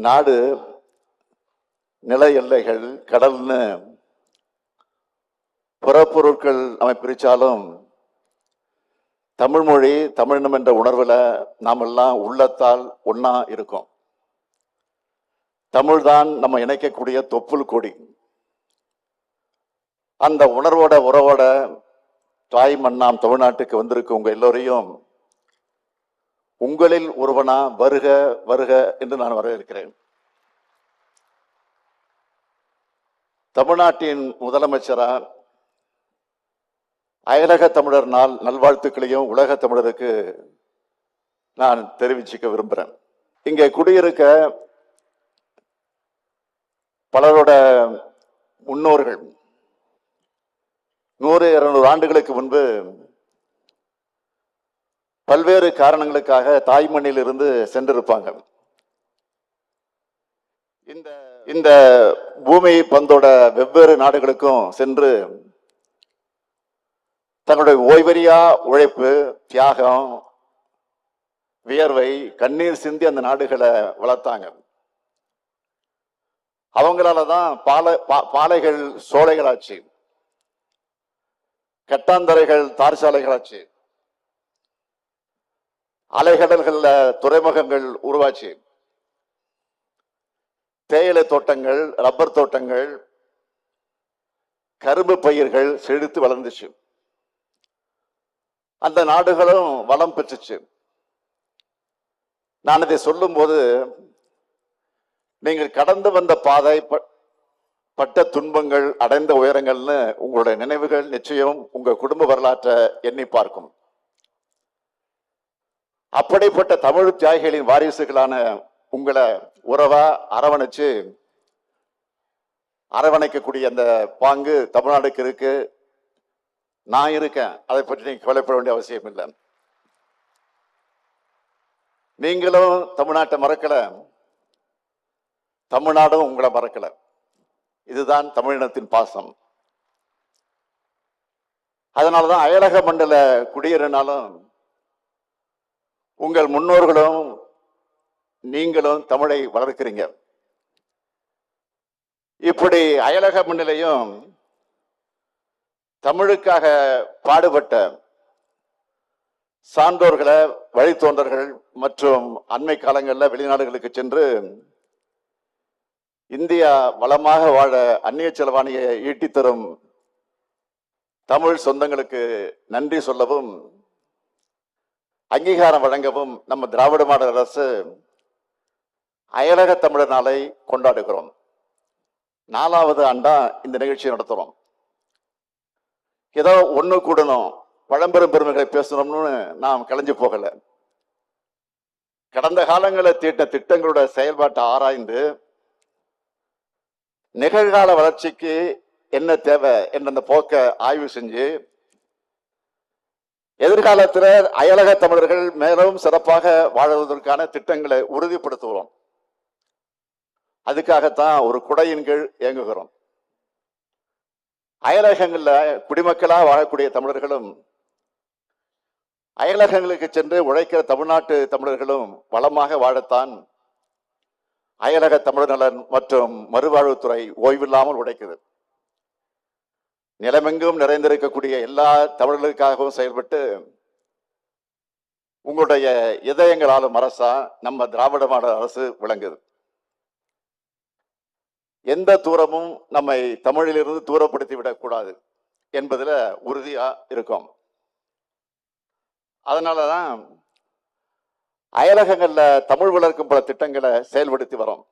நாடு நில எல்லைகள் கடல்னு புறப்பொருட்கள் நம்ம பிரிச்சாலும் தமிழ் மொழி தமிழினம் என்ற உணர்வுல நாம் எல்லாம் உள்ளத்தால் ஒன்னா இருக்கோம். தமிழ் தான் நம்ம இணைக்கக்கூடிய தொப்புள் கொடி. அந்த உணர்வோட உறவோட தாய் மண்ணாம் தமிழ்நாட்டுக்கு வந்திருக்கு உங்க எல்லோரையும் உங்களில் ஒருவனா வருக வருக என்று நான் வரவேற்கிறேன். தமிழ்நாட்டின் முதலமைச்சரா அயலக தமிழர் நாள் நல்வாழ்த்துக்களையும் உலக தமிழருக்கு நான் தெரிவிச்சுக்க விரும்புகிறேன். இங்கே குடியிருக்க பலரோட முன்னோர்கள் 100-200 ஆண்டுகளுக்கு முன்பு பல்வேறு காரணங்களுக்காக தாய்மண்ணில் இருந்து சென்றிருப்பாங்க. இந்த பூமி பந்தோட வெவ்வேறு நாடுகளுக்கும் சென்று தன்னுடைய ஓய்வறியா உழைப்பு, தியாகம், வியர்வை, கண்ணீர் சிந்தி அந்த நாடுகளை வளர்த்தாங்க. அவங்களாலதான் பாலைகள் சோலைகளாச்சு, கட்டாந்தரைகள் தார் சாலைகளாச்சு, அலைகடல்கள்ல துறைமுகங்கள் உருவாச்சு, தேயிலை தோட்டங்கள், ரப்பர் தோட்டங்கள், கரும்பு பயிர்கள் செழித்து வளர்ந்துச்சு. அந்த நாடுகளும் வளம் பெற்றுச்சு. நான் இதை சொல்லும் போது நீங்கள் கடந்து வந்த பாதை, பட்ட துன்பங்கள், அடைந்த உயரங்கள்னு உங்களுடைய நினைவுகள் நிச்சயம் உங்க குடும்ப வரலாற்றை எண்ணி பார்க்கும். அப்படிப்பட்ட தமிழ் தியாகிகளின் வாரிசுகளான உங்களை உறவா அரவணைக்கக்கூடிய அந்த பாங்கு தமிழ்நாடுக்கு இருக்கு. நான் இருக்கேன், அதை பற்றி நீங்க கவலைப்பட வேண்டிய அவசியம் இல்லை. நீங்களும் தமிழ்நாட்டை மறக்கல, தமிழ்நாடும் உங்களை மறக்கல. இதுதான் தமிழினத்தின் பாசம். அதனாலதான் அயலக மண்டல குடியேறினாலும் உங்கள் முன்னோர்களும் நீங்களும் தமிழை வளர்க்கிறீங்க. இப்படி அயலக மண்ணிலையும் தமிழுக்காக பாடுபட்ட சான்றோர்களை, வழித்தோன்றர்கள் மற்றும் அண்மை காலங்களில் வெளிநாடுகளுக்கு சென்று இந்தியா வளமாக வாழ அந்நிய செலவாணியை ஈட்டித்தரும் தமிழ் சொந்தங்களுக்கு நன்றி சொல்லவும் அங்கீகாரம் வழங்கவும் நம்ம திராவிட மாடல் அரசு அயலக தமிழர் நாளை கொண்டாடுகிறோம். 4வது ஆண்டா இந்த நிகழ்ச்சியை நடத்துறோம். ஏதோ ஒண்ணு கூடணும், பழம்பெரும் பெருமைகளை பேசணும்னு நாம் கலைஞ்சு போகல. கடந்த காலங்களில் தீட்ட திட்டங்களோட செயல்பாட்டை ஆராய்ந்து நிகழ்கால வளர்ச்சிக்கு என்ன தேவை என்ற அந்த போக்க ஆய்வு செஞ்சு எதிர்காலத்தில் அயலக தமிழர்கள் மேலும் சிறப்பாக வாழ்வதற்கான திட்டங்களை உறுதிப்படுத்துகிறோம். அதுக்காகத்தான் ஒரு குடையின் கீழ் இயங்குகிறோம். அயலகங்கள்ல குடிமக்களா வாழக்கூடிய தமிழர்களும் அயலகங்களுக்கு சென்று உழைக்கிற தமிழ்நாட்டு தமிழர்களும் வளமாக வாழத்தான் அயலக தமிழர் நலன் மற்றும் மறுவாழ்வுத்துறை ஓய்வில்லாமல் உழைக்குது. நிலமெங்கும் நிறைந்திருக்கக்கூடிய எல்லா தமிழர்களுக்காகவும் செயல்பட்டு உங்களுடைய இதயங்களாலும் அரசா நம்ம திராவிட மாடல் அரசு விளங்குது. எந்த தூரமும் நம்மை தமிழிலிருந்து தூரப்படுத்தி விடக்கூடாது என்பதில் உறுதியா இருக்கும். அதனாலதான் அயலகங்கள்ல தமிழ் வளர்க்கும் பல திட்டங்களை செயல்படுத்தி வரோம்.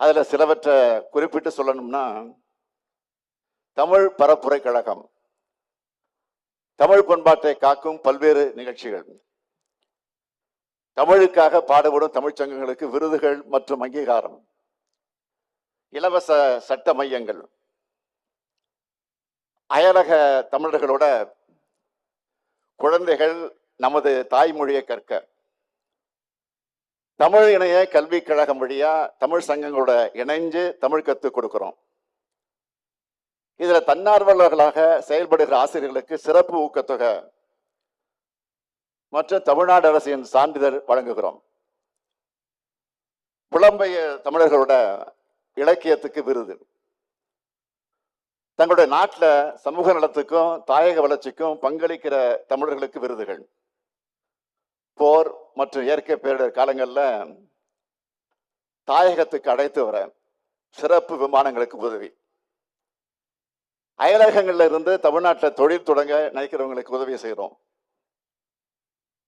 அதுல சிலவற்றை குறிப்பிட்டு சொல்லணும்னா, தமிழ் பரப்புரை கழகம், தமிழ் பண்பாட்டை காக்கும் பல்வேறு நிகழ்ச்சிகள், தமிழுக்காக பாடுபடும் தமிழ்ச்சங்கங்களுக்கு விருதுகள் மற்றும் அங்கீகாரம், இலவச சட்ட மையங்கள், அயலக தமிழர்களோட குழந்தைகள் நமது தாய்மொழியை கற்க, தமிழ் இணைய கல்விக் கழகம் வழியா தமிழ் சங்கங்களோட இணைஞ்சு தமிழ் கற்றுக் கொடுக்கிறோம். இதுல தன்னார்வலர்களாக செயல்படுகிற ஆசிரியர்களுக்கு சிறப்பு ஊக்கத்தொகை மற்றும் தமிழ்நாடு அரசின் சான்றிதழ் வழங்குகிறோம். புலம்பெயர் தமிழர்களோட இலக்கியத்துக்கு விருது. தங்களுடைய நாட்டில் சமூக நலத்துக்கும் தாயக வளர்ச்சிக்கும் பங்களிக்கிற தமிழர்களுக்கு விருதுகள். போர் மற்றும் இயற்கை பேரிடர் காலங்களில் தாயகத்துக்கு அழைத்து வர சிறப்பு விமானங்களுக்கு உதவி. அயலகங்கள்ல இருந்து தமிழ்நாட்டில் தொழில் தொடங்க நினைக்கிறவங்களுக்கு உதவி செய்கிறோம்.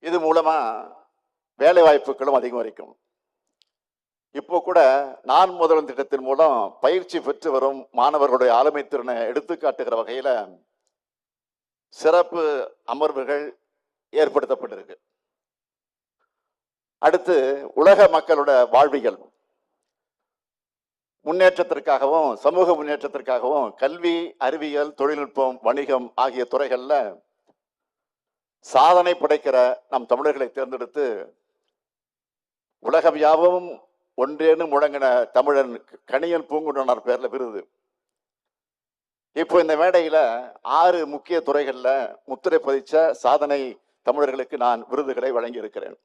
இது மூலமா வேலை வாய்ப்புகளும் அதிகரிக்கும். இப்போ கூட நான் முதல்வன் திட்டத்தின் மூலம் பயிற்சி பெற்று வரும் மாணவர்களுடைய ஆளுமை திறனை எடுத்துக்காட்டுகிற வகையில சிறப்பு அமர்வுகள் ஏற்படுத்தப்பட்டிருக்கு. அடுத்து உலக மக்களோட வாழ்வியல் முன்னேற்றத்திற்காகவும் சமூக முன்னேற்றத்திற்காகவும் கல்வி, அறிவியல், தொழில்நுட்பம், வணிகம் ஆகிய துறைகள்ல சாதனை படைக்கிற நம் தமிழர்களை தேர்ந்தெடுத்து உலகம் யாவும் ஒன்றேன்னு முழங்கின தமிழன் கணியன் பூங்குன்றனார் பேர்ல விருது. இப்போ இந்த மேடையில 6 முக்கிய துறைகள்ல முத்திரை பதிச்ச சாதனை தமிழர்களுக்கு நான் விருதுகளை வழங்கி இருக்கிறேன்.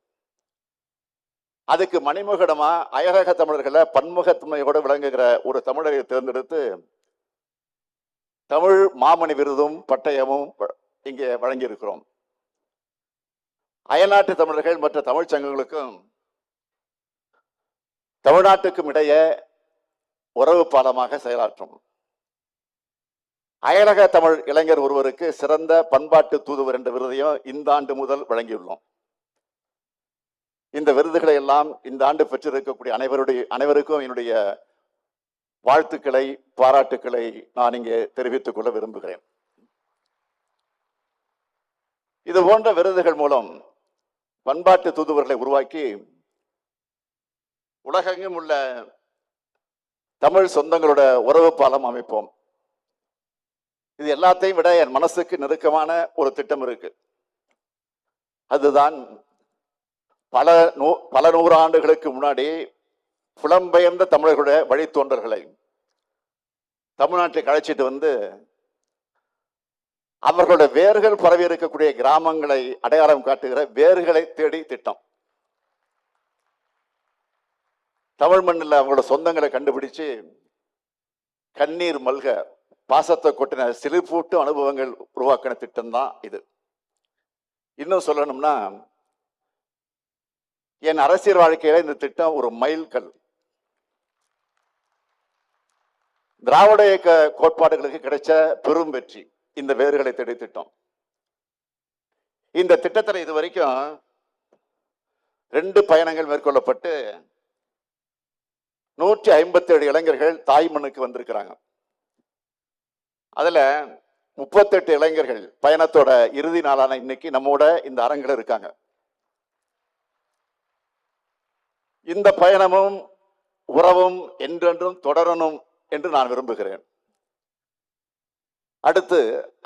அதுக்கு மணிமகுடமா அயலக தமிழர்களை பன்முகத்தன்மையோடு விளங்குகிற ஒரு தமிழரை தேர்ந்தெடுத்து தமிழ் மாமணி விருதும் பட்டயமும் இங்கே வழங்கி இருக்கிறோம். அயல்நாட்டு தமிழர்கள் மற்ற தமிழ் சங்கங்களுக்கும் தமிழ்நாட்டுக்கும் இடையே உறவு பாலமாக செயலாற்றும். அயலக தமிழ் இளைஞர் ஒருவருக்கு சிறந்த பண்பாட்டு தூதுவர் என்ற விருதையும் இந்த ஆண்டு முதல் வழங்கியுள்ளோம். இந்த விருதுகளை எல்லாம் இந்த ஆண்டு பெற்றிருக்கக்கூடிய அனைவருக்கும் என்னுடைய வாழ்த்துக்களை, பாராட்டுக்களை நான் இங்கே தெரிவித்துக் கொள்ள விரும்புகிறேன். இது போன்ற விருதுகள் மூலம் பண்பாட்டு தூதுவர்களை உருவாக்கி உலகெங்கும் உள்ள தமிழ் சொந்தங்களோட உறவு பாலம் அமைப்போம். இது எல்லாத்தையும் விட என் மனசுக்கு நெருக்கமான ஒரு திட்டம் இருக்கு. அதுதான் பல நூறு ஆண்டுகளுக்கு முன்னாடி புலம்பெயர்ந்த தமிழர்களுடைய வழித்தோன்றல்களை தமிழ்நாட்டுக்கு அழைச்சிட்டு வந்து அவர்களுடைய வேர்கள் பரவி இருக்கக்கூடிய கிராமங்களை அடையாளம் காட்டுகிற வேர்களை தேடி திட்டம். தமிழ் மண்ணில் அவங்களோட சொந்தங்களை கண்டுபிடிச்சு கண்ணீர் மல்க பாசத்தை கொட்டின சிலிர்ப்பூட்டு அனுபவங்கள் உருவாக்கின திட்டம் தான் இது. இன்னும் சொல்லணும்னா என் அரசியல் வாழ்க்கையில இந்த திட்டம் ஒரு மைல்கல். திராவிட இயக்க கோட்பாடுகளுக்கு கிடைச்ச பெரும் வெற்றி இந்த வேர்களை தேடி திட்டம். இந்த திட்டத்தில் இதுவரைக்கும் 2 பயணங்கள் மேற்கொள்ளப்பட்டு 157 இளைஞர்கள் தாய்மண்ணுக்கு வந்திருக்கிறாங்க. அதுல 38 இளைஞர்கள் பயணத்தோட இறுதி நாளான இன்னைக்கு நம்மோட இந்த அரங்கில் இருக்காங்க. இந்த பயணமும் உறவும் என்றென்றும் தொடரணும் என்று நான் விரும்புகிறேன். அடுத்து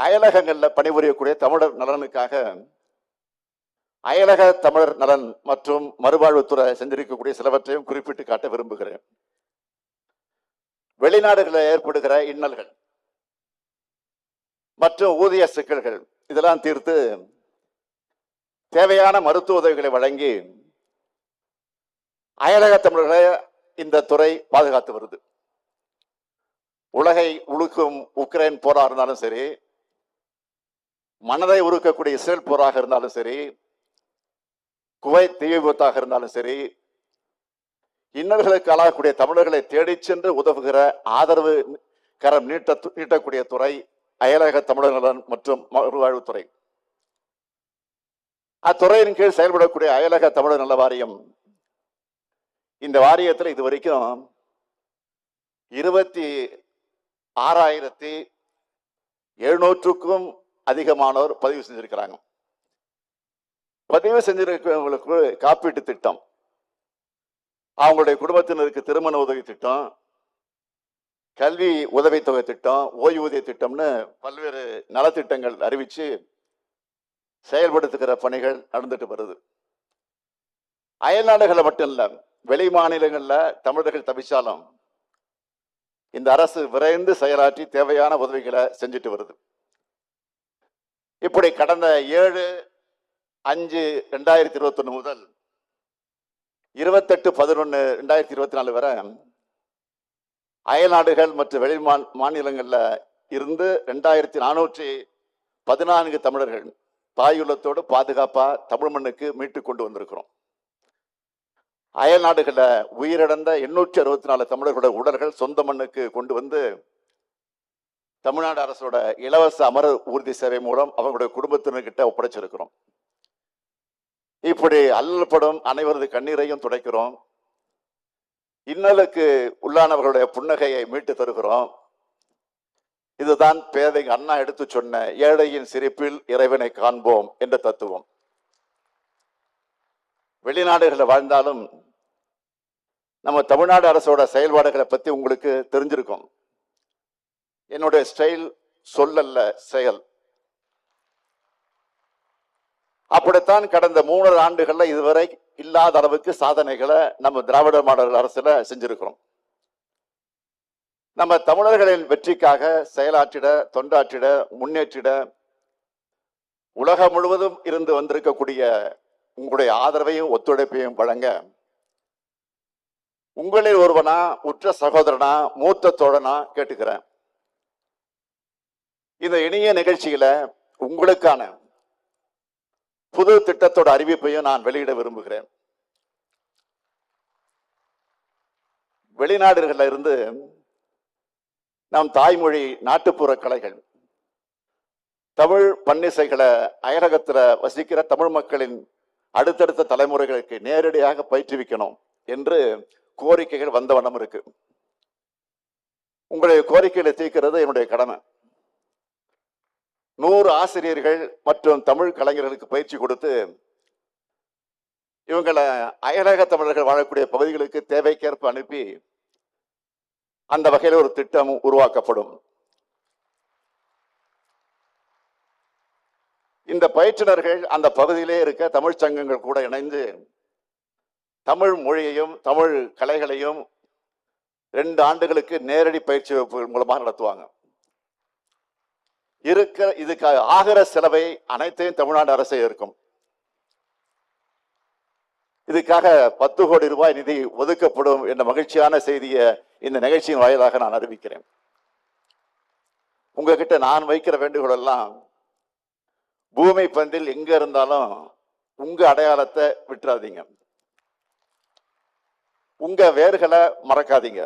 அயலகங்கள்ல பணிபுரியக்கூடிய தமிழர் நலனுக்காக அயலக தமிழர் நலன் மற்றும் மறுவாழ்வுத்துறை செஞ்சிருக்கக்கூடிய சிலவற்றையும் குறிப்பிட்டு காட்ட விரும்புகிறேன். வெளிநாடுகளில் ஏற்படுகிற இன்னல்கள் மற்றும் ஊதிய சிக்கல்கள் இதெல்லாம் தீர்த்து தேவையான மருத்துவ உதவிகளை வழங்கி அயலக தமிழர்களை இந்த துறை பாதுகாத்து வருது. உலகை உழுக்கும் உக்ரைன் போரா இருந்தாலும் சரி, மனதை உருக்கக்கூடிய இஸ்ரேல் போராக இருந்தாலும் சரி, குவைத் தீ விபத்தாக இருந்தாலும் சரி, இன்னல்களுக்கு ஆளாகக்கூடிய தமிழர்களை தேடி சென்று உதவுகிற ஆதரவு கரம் நீட்டக்கூடிய துறை அயலக தமிழர் நலன் மற்றும் மறுவாழ்வுத்துறை. அத்துறையின் கீழ் செயல்படக்கூடிய அயலக தமிழர் நல வாரியம். இந்த வாரியத்தில் இதுவரைக்கும் 26,700க்கும் அதிகமானோர் பதிவு செஞ்சிருக்கிறாங்க. பதிவு செஞ்சிருக்கிறவங்களுக்கு காப்பீட்டு திட்டம், அவங்களுடைய குடும்பத்தினருக்கு திருமண உதவி திட்டம், கல்வி உதவித்தொகை திட்டம், ஓய்வூதிய திட்டம்னு பல்வேறு நலத்திட்டங்கள் அறிவிச்சு செயல்படுத்துகிற பணிகள் நடந்துட்டு வருது. அயல் நாடுகளில் மட்டும் இல்ல, வெளி மாநிலங்கள்ல தமிழர்கள் தவிச்சாலும் இந்த அரசு விரைந்து செயலாற்றி தேவையான உதவிகளை செஞ்சுட்டு வருது. இப்படி கடந்த 7/5/2021 முதல் 28/11/2024 வரை அயல்நாடுகள் மற்றும் வெளி மாநிலங்கள்ல இருந்து 2414 தமிழர்கள் தாயுள்ளத்தோடு பாதுகாப்பா தமிழ் மண்ணுக்கு மீட்டு கொண்டு வந்திருக்கிறோம். அயல் நாடுகள்ல உயிரிழந்த 864 தமிழர்களுடைய உடல்கள் சொந்த மண்ணுக்கு கொண்டு வந்து தமிழ்நாடு அரசோட இலவச அமர ஊர்தி சேவை மூலம் அவங்களுடைய குடும்பத்தினர்கிட்ட ஒப்படைச்சிருக்கிறோம். இப்படி அல்லப்படும் அனைவரது கண்ணீரையும் துடைக்கிறோம். இன்னலுக்கு உள்ளானவர்களுடைய புன்னகையை மீட்டு தருகிறோம். இதுதான் பேதை அண்ணா எடுத்து சொன்ன ஏழையின் சிரிப்பில் இறைவனை காண்போம் என்ற தத்துவம். வெளிநாடுகளில் வாழ்ந்தாலும் நம்ம தமிழ்நாடு அரசோட செயல்பாடுகளை பத்தி உங்களுக்கு தெரிஞ்சிருக்கும். என்னுடைய ஸ்டைல் சொல்லல்ல, செயல். அப்படித்தான் கடந்த 3 ஆண்டுகள்ல இதுவரை இல்லாத அளவுக்கு சாதனைகளை நம்ம திராவிட மாடல் அரசுல செஞ்சிருக்கிறோம். நம்ம தமிழர்களின் வெற்றிக்காக செயலாற்றிட, தொண்டாற்றிட, முன்னேற்றிட உலகம் முழுவதும் இருந்து வந்திருக்கக்கூடிய உங்களுடைய ஆதரவையும் ஒத்துழைப்பையும் வழங்க உங்களில் ஒருவனா, உற்ற சகோதரனா, மூத்த தோழனா கேட்டுக்கிறேன். இந்த இனிய நிகழ்ச்சியில உங்களுக்கான புது திட்டத்தோட அறிவிப்பையும் நான் வெளியிட விரும்புகிறேன். வெளிநாடுகள்ல இருந்து நம் தாய்மொழி நாட்டுப்புற கலைகள், தமிழ் பன்னிசைகளை அயலகத்துல வசிக்கிற தமிழ் மக்களின் அடுத்தடுத்த தலைமுறைகளுக்கு நேரடியாக பயிற்றுவிக்கணும் என்று கோரிக்கைகள் வந்த வண்ணம் இருக்கு. உங்களுடைய கோரிக்கைகளை தீர்க்கிறது என்னுடைய கடமை. 100 ஆசிரியர்கள் மற்றும் தமிழ் கலைஞர்களுக்கு பயிற்சி கொடுத்து இவங்களை அயலக தமிழர்கள் வாழக்கூடிய பகுதிகளுக்கு தேவைக்கேற்ப அனுப்பி அந்த வகையில் ஒரு திட்டம் உருவாக்கப்படும். இந்த பயிற்றுனர்கள் அந்த பகுதியிலே இருக்க தமிழ் சங்கங்கள் கூட இணைந்து தமிழ் மொழியையும் தமிழ் கலைகளையும் 2 ஆண்டுகளுக்கு நேரடி பயிற்சி வகுப்புகள் மூலமாக நடத்துவாங்க. இதுக்கு ஆகிற செலவை அனைத்தையும் தமிழ்நாடு அரசே இருக்கும். இதுக்காக 10 கோடி ரூபாய் நிதி ஒதுக்கப்படும் என்ற மகிழ்ச்சியான செய்தியை இந்த நிகழ்ச்சியின் வாயிலாக நான் அறிவிக்கிறேன். உங்ககிட்ட நான் வைக்கிற வேண்டுகோள் எல்லாம், பூமி பந்தில் எங்க இருந்தாலும் உங்க அடையாளத்தை விட்டுறாதீங்க, உங்க வேர்களை மறக்காதீங்க,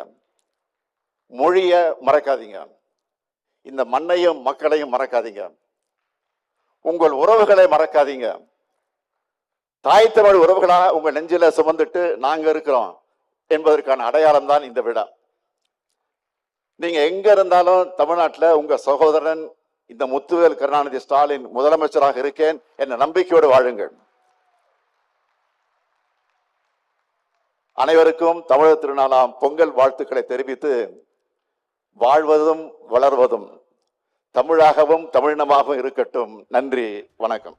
மொழிய மறக்காதீங்க, இந்த மண்ணையும் மக்களையும் மறக்காதீங்க, உங்கள் உறவுகளை மறக்காதீங்க. தாய் தமிழ் உறவுகளா உங்க நெஞ்சில சுமந்துட்டு நாங்க இருக்கிறோம் என்பதற்கான அடையாளம் தான் இந்த விழா. நீங்க எங்க இருந்தாலும் தமிழ்நாட்டில் உங்க சகோதரன் இந்த முத்துவேல் கருணாநிதி ஸ்டாலின் முதலமைச்சராக இருக்கேன் என்ற நம்பிக்கையோடு வாழுங்கள். அனைவருக்கும் தமிழர் திருநாளாம் பொங்கல் வாழ்த்துக்களை தெரிவித்து, வாழ்வதும் வளர்வதும் தமிழாகவும் தமிழினமாகவும் இருக்கட்டும். நன்றி, வணக்கம்.